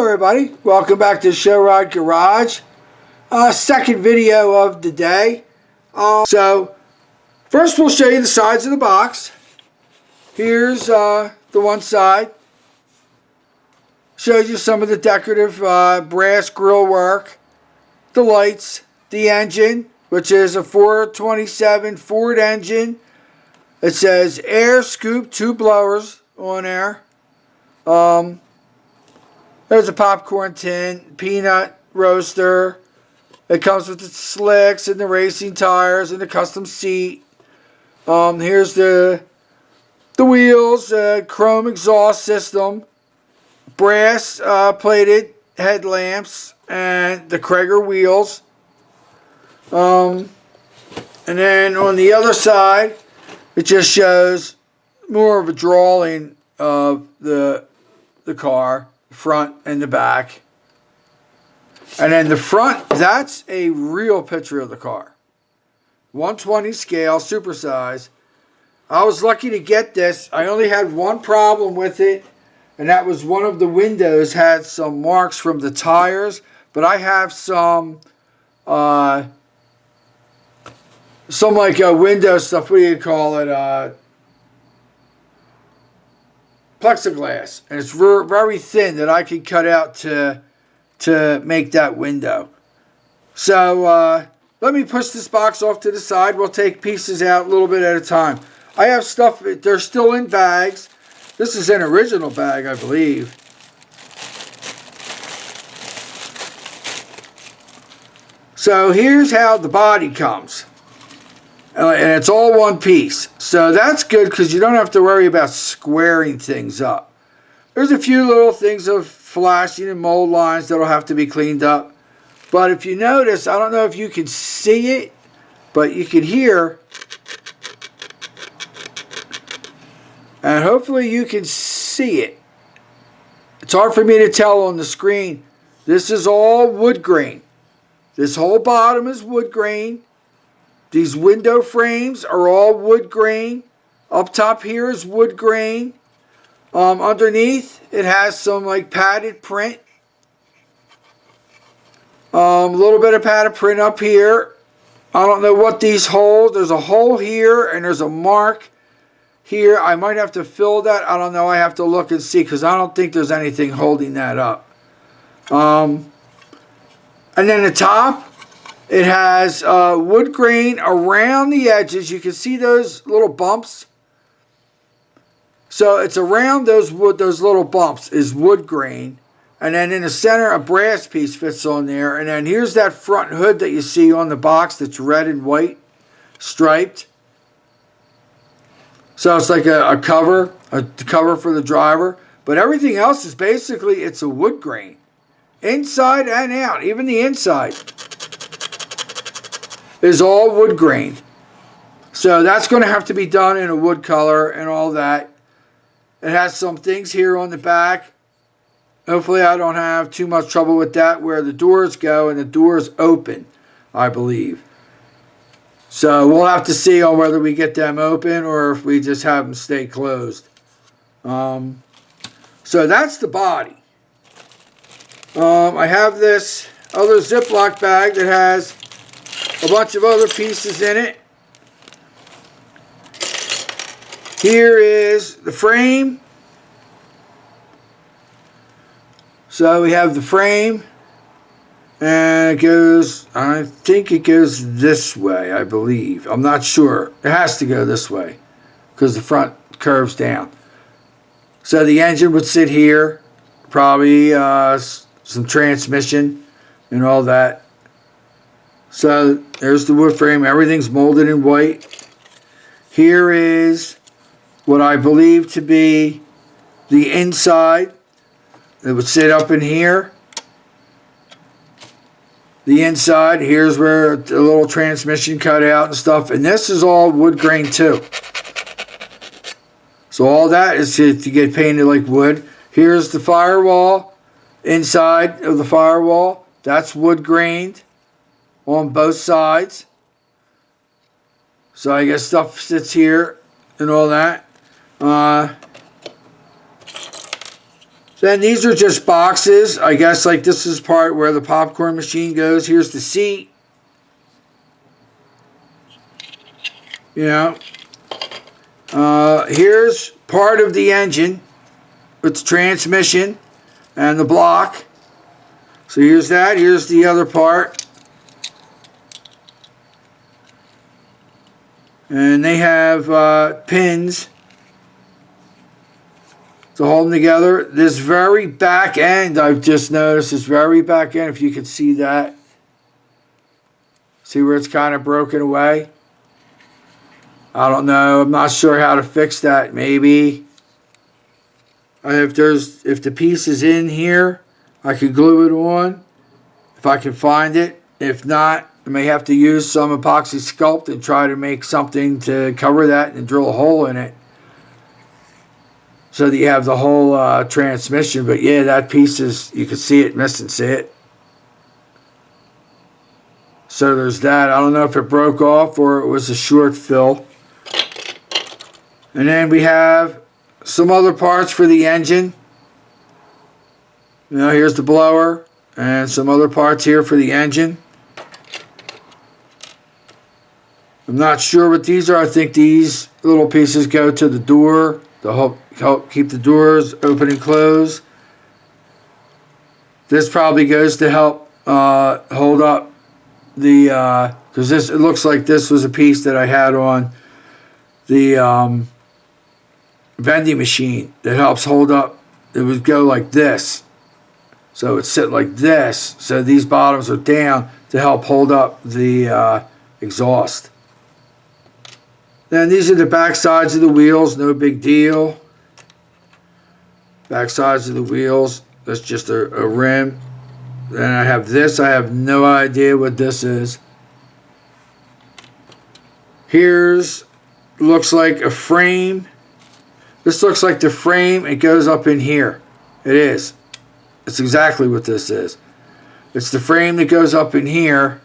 everybody, welcome back to Show Rod Garage. Second video of the day. So first we'll show you the sides of the box. Here's the one side. Shows you some of the decorative brass grill work, the lights, the engine, which is a 427 Ford engine. It says air scoop 2 blowers on there. There's a popcorn tin, peanut roaster. It comes with the slicks and the racing tires and the custom seat. Here's the wheels, chrome exhaust system, brass plated headlamps, and the Krager wheels. And then on the other side, it just shows more of a drawing of the car, front and the back. And then the front, that's a real picture of the car. 120 scale, supersize. I was lucky to get this. I only had one problem with it, and that was one of the windows had some marks from the tires, but I have some like window stuff, what do you call it, plexiglass, and it's very thin that I could cut out to make that window. So let me push this box off to the side. We'll take pieces out a little bit at a time. I have stuff, they're still in bags. This is an original bag, I believe. So here's how the body comes. And it's all one piece. So that's good because you don't have to worry about squaring things up. There's a few little things of flashing and mold lines that'll have to be cleaned up. But if you notice, I don't know if you can see it, but you can hear. And hopefully you can see it. It's hard for me to tell on the screen. This is all wood grain. This whole bottom is wood grain. These window frames are all wood grain. Up top here is wood grain. Underneath, it has some like padded print. A little bit of padded print up here. I don't know what these hold. There's a hole here and there's a mark here. I might have to fill that. I don't know. I have to look and see because I don't think there's anything holding that up. And then the top, it has wood grain around the edges. You can see those little bumps. So it's around those little bumps is wood grain. And then in the center, a brass piece fits on there. And then here's that front hood that you see on the box that's red and white, striped. So it's like a cover for the driver. But everything else is basically, it's a wood grain. Inside and out, even the inside is all wood grain. So that's going to have to be done in a wood color and all that. It has some things here on the back. Hopefully I don't have too much trouble with that where the doors go, and the doors open, I believe. So we'll have to see on whether we get them open or if we just have them stay closed. So that's the body. I have this other Ziploc bag that has a bunch of other pieces in it. Here is the frame. So we have the frame, and it goes, I think it goes this way, I believe. I'm not sure. It has to go this way because the front curves down. So the engine would sit here, probably some transmission and all that. So there's the wood frame. Everything's molded in white. Here is what I believe to be the inside. It would sit up in here. The inside, here's where the little transmission cut out and stuff. And this is all wood grain too. So all that is to get painted like wood. Here's the firewall. Inside of the firewall, that's wood grained on both sides. So I guess stuff sits here and all that. Then these are just boxes. I guess like this is part where the popcorn machine goes. Here's the seat. You know. Here's part of the engine. It's transmission and the block. So here's that. Here's the other part. And they have pins to hold them together. This very back end, I've just noticed, this very back end, if you can see that. See where it's kind of broken away? I don't know. I'm not sure how to fix that. Maybe if the piece is in here, I could glue it on if I can find it. If not, I may have to use some epoxy sculpt and try to make something to cover that and drill a hole in it so that you have the whole transmission. But yeah, that piece is, you can see it missing, see it? So there's that. I don't know if it broke off or it was a short fill. And then we have some other parts for the engine. You know, here's the blower and some other parts here for the engine. I'm not sure what these are. I think these little pieces go to the door to help keep the doors open and close. This probably goes to help hold up the, because it looks like this was a piece that I had on the vending machine that helps hold up. It would go like this. So it would sit like this. So these bottoms are down to help hold up the exhaust. Then these are the back sides of the wheels, no big deal. Back sides of the wheels, that's just a rim. Then I have this, I have no idea what this is. Here's, looks like a frame. This looks like the frame, it goes up in here. It is. It's exactly what this is. It's the frame that goes up in here.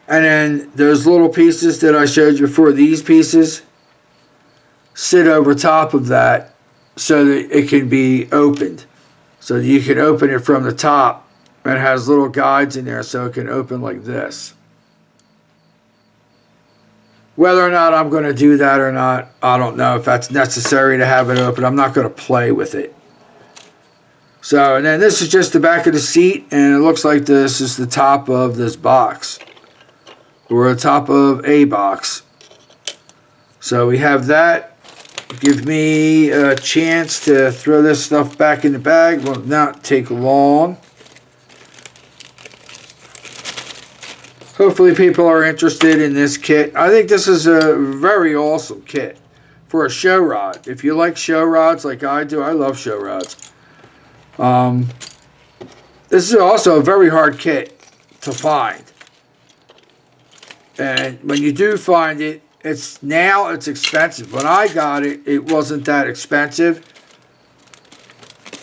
And then those little pieces that I showed you before, these pieces, sit over top of that so that it can be opened. So you can open it from the top, and it has little guides in there so it can open like this. Whether or not I'm going to do that or not, I don't know if that's necessary to have it open. I'm not going to play with it. So, and then this is just the back of the seat, and it looks like this is the top of this box. Or the top of a box. So we have that. Give me a chance to throw this stuff back in the bag. Will not take long. Hopefully people are interested in this kit. I think this is a very awesome kit for a show rod. If you like show rods like I do, I love show rods. This is also a very hard kit to find. And when you do find it, it's expensive. When I got it, it wasn't that expensive.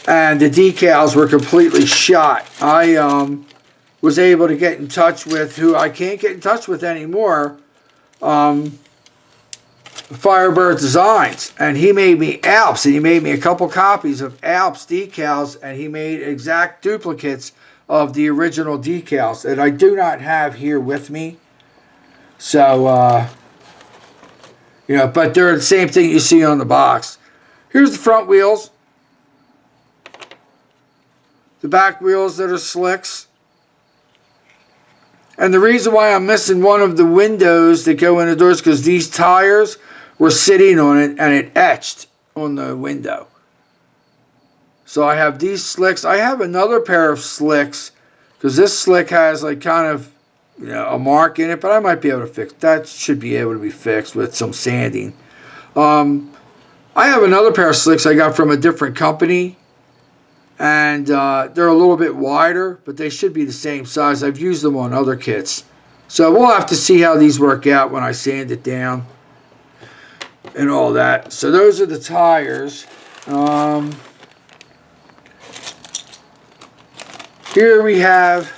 And the decals were completely shot. I was able to get in touch with who I can't get in touch with anymore, Firebird Designs. And he made me Alps, and he made me a couple copies of Alps decals, and he made exact duplicates of the original decals that I do not have here with me. So, you know, but they're the same thing you see on the box. Here's the front wheels. The back wheels that are slicks. And the reason why I'm missing one of the windows that go in the doors, because these tires were sitting on it and it etched on the window. So I have these slicks. I have another pair of slicks, because this slick has like kind of, you know, a mark in it, but I might be able to fix that. Should be able to be fixed with some sanding. I have another pair of slicks I got from a different company, and they're a little bit wider, but they should be the same size. I've used them on other kits, so we'll have to see how these work out when I sand it down and all that. So those are the tires. Here we have.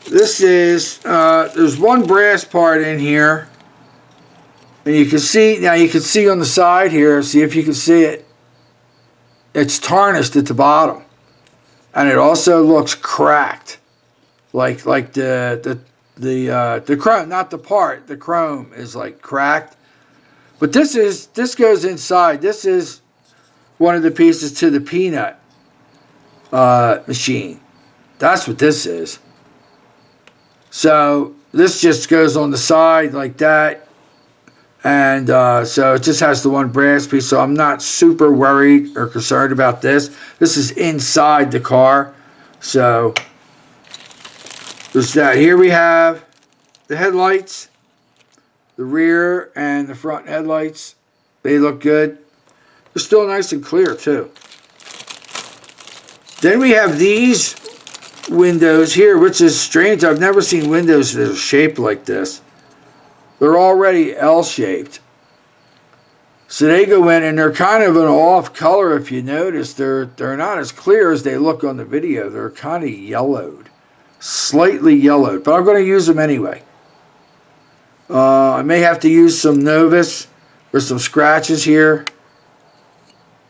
This is, there's one brass part in here, And you can see, now you can see on the side here, see if you can see it. It's tarnished at the bottom. And it also looks cracked. Like the chrome, not the part, the chrome is like cracked. But this goes inside. This is one of the pieces to the peanut machine. That's what this is. So this just goes on the side like that. And so it just has the one brass piece. So I'm not super worried or concerned about this. This is inside the car. So there's that. Here we have the headlights. The rear and the front headlights. They look good. They're still nice and clear too. Then we have these windows here, which is strange. I've never seen windows that are shaped like this. They're already L-shaped. So they go in and they're kind of an off color if you notice. They're not as clear as they look on the video. They're kind of yellowed. Slightly yellowed. But I'm going to use them anyway. I may have to use some Novus. There's some scratches here.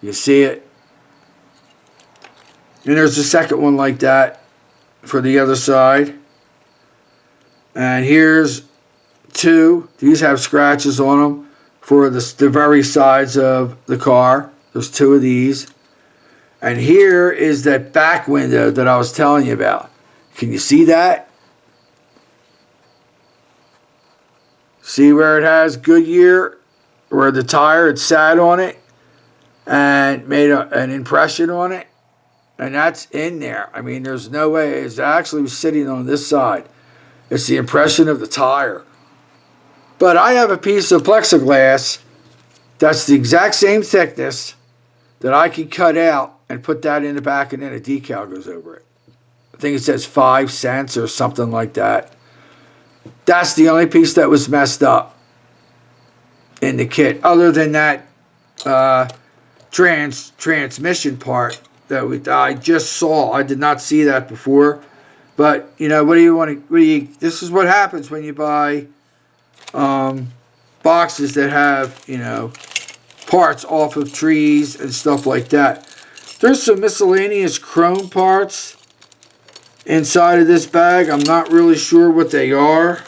You see it. And there's a second one like that for the other side. And here's two. These have scratches on them for the very sides of the car. There's two of these. And here is that back window that I was telling you about. Can you see that? See where it has Goodyear, where the tire had sat on it and made an impression on it? And that's in there. I mean, there's no way. It's actually sitting on this side. It's the impression of the tire. But I have a piece of plexiglass that's the exact same thickness that I can cut out and put that in the back, and then a decal goes over it. I think it says 5 cents or something like that. That's the only piece that was messed up in the kit. Other than that transmission part that I just saw. I did not see that before. But, you know, what do you want to... this is what happens when you buy boxes that have, you know, parts off of trees and stuff like that. There's some miscellaneous chrome parts inside of this bag. I'm not really sure what they are.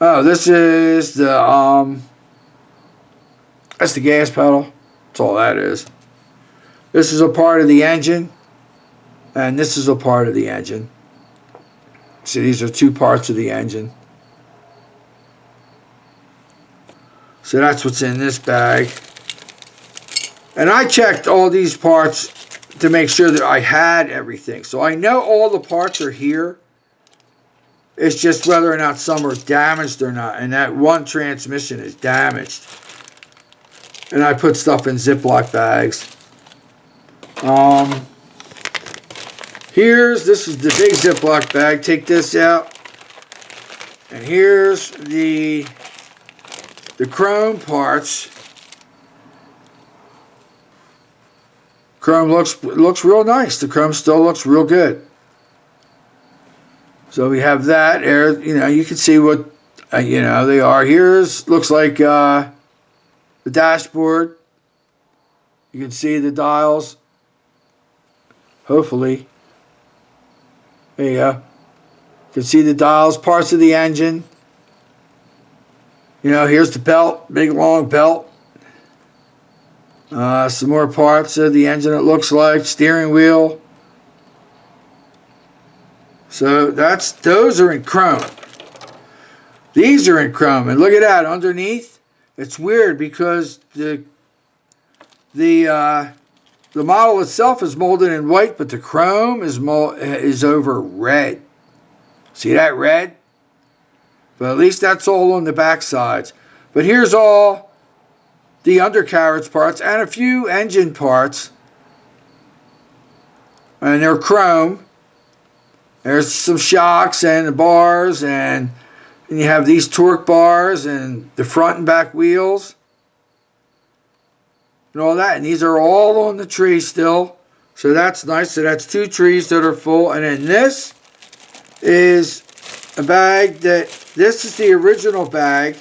Oh, this is the that's the gas pedal. That's all that is. This is a part of the engine, and this is a part of the engine. See, these are two parts of the engine. So that's what's in this bag. And I checked all these parts to make sure that I had everything. So I know all the parts are here. It's just whether or not some are damaged or not. And that one transmission is damaged. And I put stuff in Ziploc bags. This is the big Ziploc bag. Take this out. And here's the chrome parts. Chrome looks real nice. The chrome still looks real good. So we have that. You know, you can see what you know they are. Looks like the dashboard. You can see the dials. Hopefully. There you go. You can see the dials, parts of the engine. You know, here's the belt, big long belt. Some more parts of the engine, it looks like. Steering wheel. So those are in chrome. These are in chrome. And look at that, underneath. It's weird because the model itself is molded in white, but the chrome is over red. See that red? But at least that's all on the back sides. But here's all the undercarriage parts and a few engine parts. And they're chrome. There's some shocks and the bars, and you have these torque bars and the front and back wheels. And all that. And these are all on the tree still. So that's nice. So that's 2 trees that are full. And then this is a bag that, this is the original bag.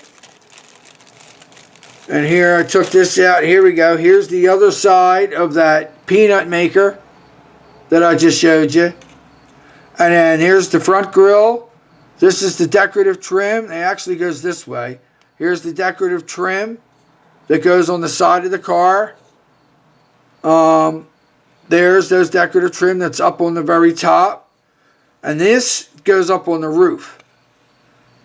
And here I took this out. Here we go. Here's the other side of that peanut maker that I just showed you. And then here's the front grill. This is the decorative trim. It actually goes this way. Here's the decorative trim that goes on the side of the car. There's those decorative trim that's up on the very top. And this goes up on the roof.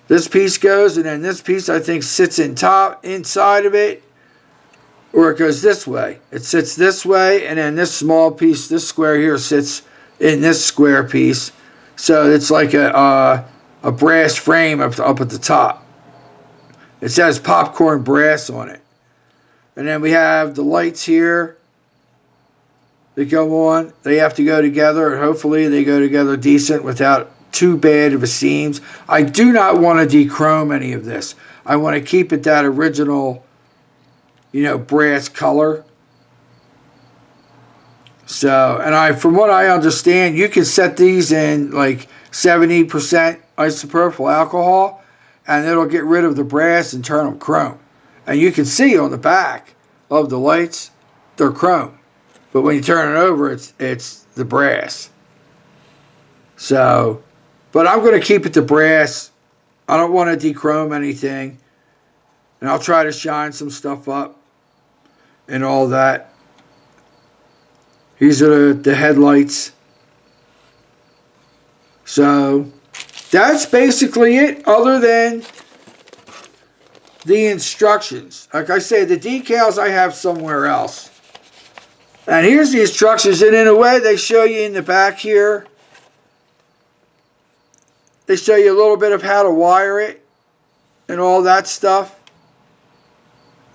This piece goes, and then this piece I think sits inside of it, or it goes this way. It sits this way, and then this small piece, this square here, sits in this square piece. So it's like a brass frame up at the top. It says popcorn brass on it. And then we have the lights here that go on. They have to go together, and hopefully they go together decent without too bad of a seams. I do not want to dechrome any of this. I want to keep it that original, brass color. So, and from what I understand, you can set these in like 70% isopropyl alcohol, and it'll get rid of the brass and turn them chrome. And you can see on the back of the lights, they're chrome. But when you turn it over, it's the brass. So, but I'm going to keep it to brass. I don't want to dechrome anything. And I'll try to shine some stuff up and all that. These are the headlights. So, that's basically it, other than the instructions. Like I say, the decals I have somewhere else. And here's the instructions, and in a way they show you in the back here. They show you a little bit of how to wire it and all that stuff.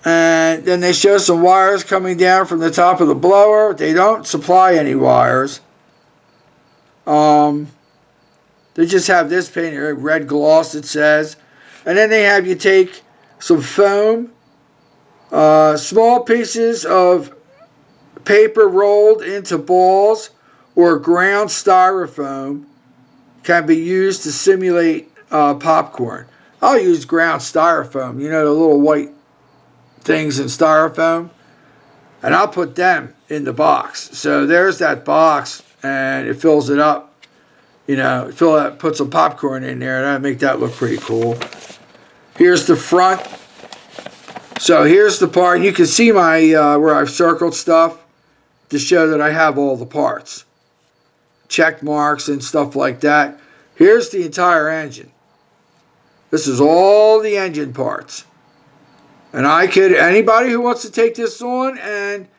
And then they show some wires coming down from the top of the blower. They don't supply any wires. They just have this paint here, red gloss it says. And then they have you take some foam, small pieces of paper rolled into balls, or ground styrofoam can be used to simulate popcorn. I'll use ground styrofoam, the little white things in styrofoam, and I'll put them in the box. So there's that box, and it fills it up. Put some popcorn in there, and that'll make that look pretty cool. Here's the front. So here's the part. You can see my where I've circled stuff to show that I have all the parts. Check marks and stuff like that. Here's the entire engine. This is all the engine parts. And anybody who wants to take this on, and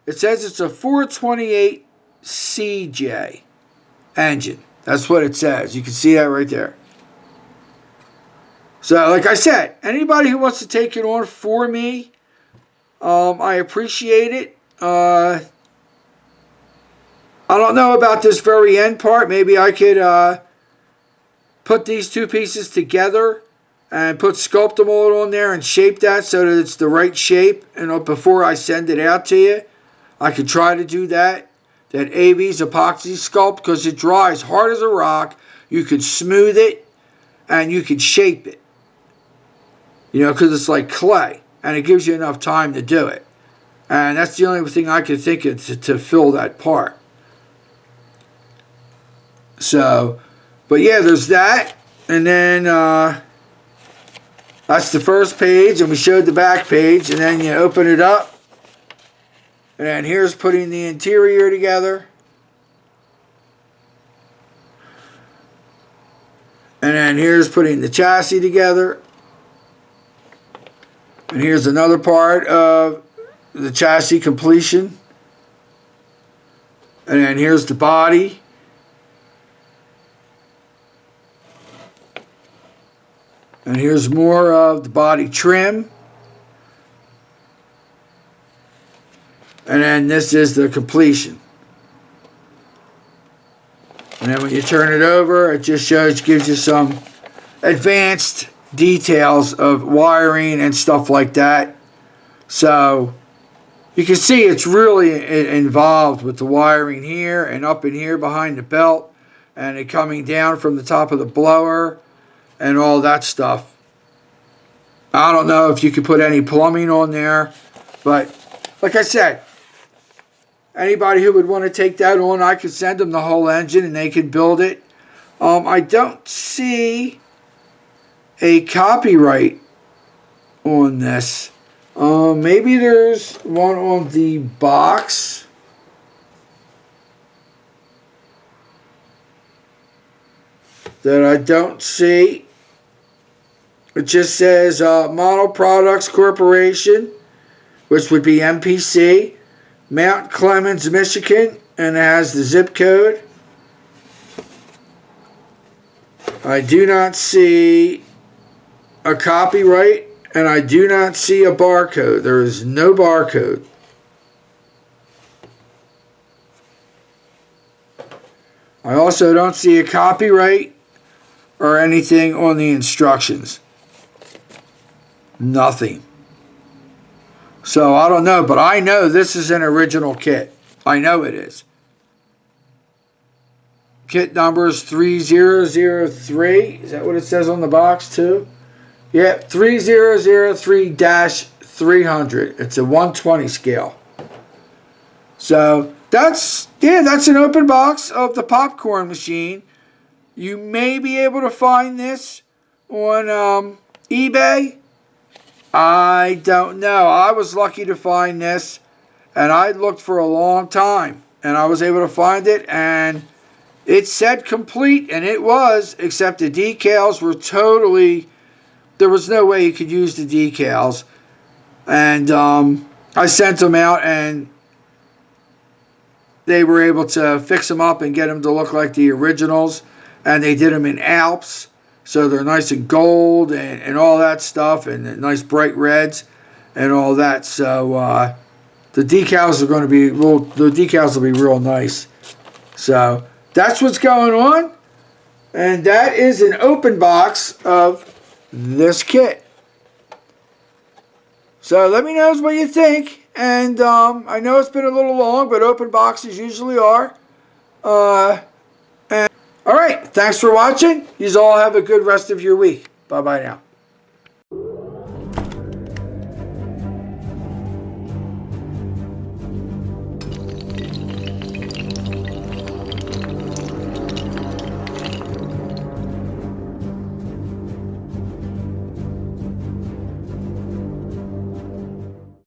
it says it's a 428 CJ engine. That's what it says. You can see that right there. So, like I said, anybody who wants to take it on for me, I appreciate it. I don't know about this very end part. Maybe I could put these two pieces together and put sculpt mold on there and shape that so that it's the right shape. And before I send it out to you, I could try to do that. That AB's epoxy sculpt, because it dries hard as a rock. You could smooth it and you could shape it. Because it's like clay, and it gives you enough time to do it. And that's the only thing I could think of to fill that part. So, but yeah, there's that. And then that's the first page, and we showed the back page. And then you open it up. And then here's putting the interior together. And then here's putting the chassis together. And here's another part of the chassis completion. And then here's the body. And here's more of the body trim. And then this is the completion. And then when you turn it over, it just gives you some advanced details of wiring and stuff like that. So you can see it's really involved with the wiring here and up in here behind the belt. and it coming down from the top of the blower and all that stuff. I don't know if you could put any plumbing on there, but like I said, anybody who would want to take that on, I could send them the whole engine and they can build it. I don't see a copyright on this. Maybe there's one on the box. That I don't see. It just says Model Products Corporation, which would be MPC, Mount Clemens, Michigan, and it has the zip code. I do not see a copyright, and I do not see a barcode. There is no barcode. I also don't see a copyright or anything on the instructions. Nothing. So I don't know, but I know this is an original kit. I know it is. Kit number is 3003. Is that what it says on the box too? Yeah, 3003-300. It's a 120 scale. So that's an open box of the popcorn machine. You may be able to find this on eBay. I don't know. I was lucky to find this, and I looked for a long time, and I was able to find it, and it said complete, and it was, except the decals were totally, there was no way you could use the decals. And I sent them out, and they were able to fix them up and get them to look like the originals. And they did them in Alps, so they're nice and gold and all that stuff, and nice bright reds and all that. So the decals are going to be real nice. So that's what's going on, and that is an open box of this kit. So let me know what you think, and I know it's been a little long, but open boxes usually are. And all right, thanks for watching. You all have a good rest of your week. Bye-bye now.